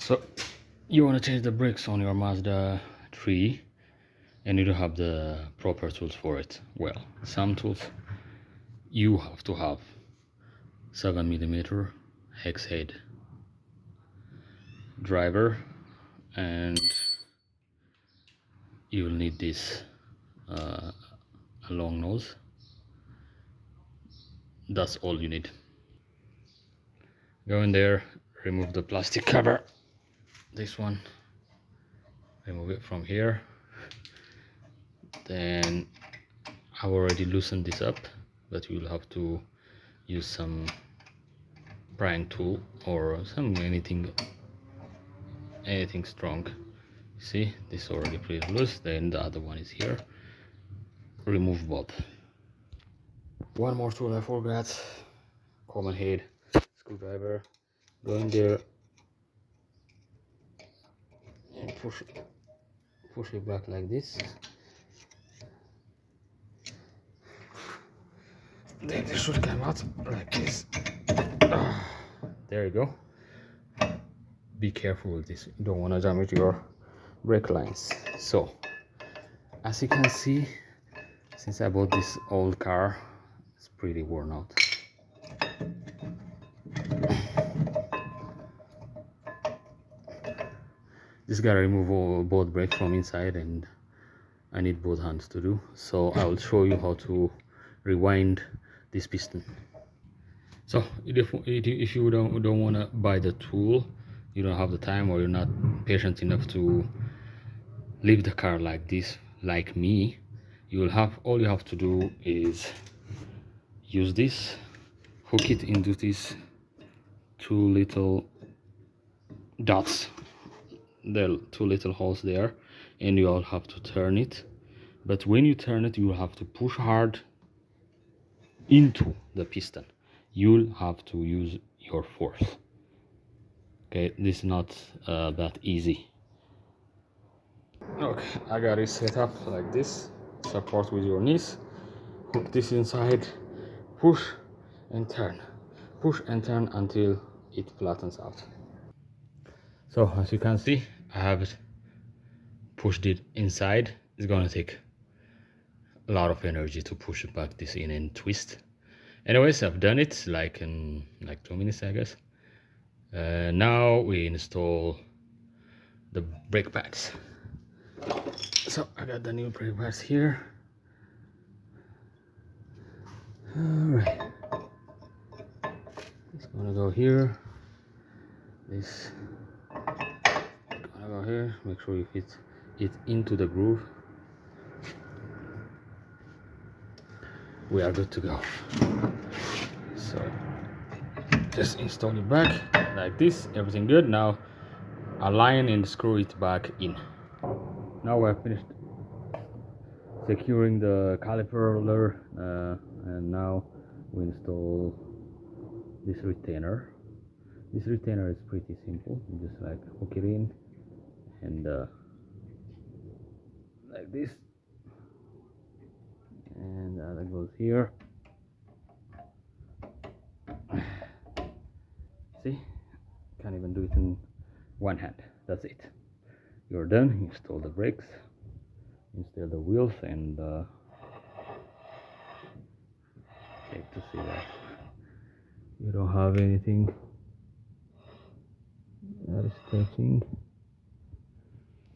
So you want to change the brakes on your Mazda 3 and you don't have the proper tools for it. Well, some tools you have to have 7mm hex head driver, and you will need this a long nose. That's all you need. Go in there, remove the plastic cover, this one, remove it from here. Then I've already loosened this up, but you'll have to use some prying tool or anything strong. See, this is already pretty loose. Then the other one is here. Remove both. One more tool I forgot, common head screwdriver. Go in there and push it back like this. Then this should come out like this. There you go. Be careful with this, you don't want to damage your brake lines. So as you can see, since I bought this old car, it's pretty worn out. Just gotta remove both brakes from inside, and I need both hands to do so. I will show you how to rewind this piston. So if you don't want to buy the tool, you don't have the time, or you're not patient enough to leave the car like this, like me, all you have to do is use this, hook it into these two little dots, the two little holes there, and you all have to turn it. But when you turn it, you have to push hard into the piston. You'll have to use your force. Okay, this is not that easy. Okay, I got it set up like this. Support with your knees, hook this inside, push and turn, push and turn until it flattens out. So as you can see, I have pushed it inside. It's gonna take a lot of energy to push it back this in and twist. Anyways, I've done it like in 2 minutes, I guess. Now we install the brake pads. So I got the new brake pads here. Alright, it's gonna go here. This gonna go here. Make sure you fit it into the groove. We are good to go. So just install it back like this. Everything good. Now align and screw it back in. Now we're finished securing the caliper, and now we install this retainer. This retainer is pretty simple. You just like hook it in and like this, and that goes here. See, can't even do it in one hand. That's it. You're done. Install the brakes, install the wheels, and hate to see that you don't have anything that is touching.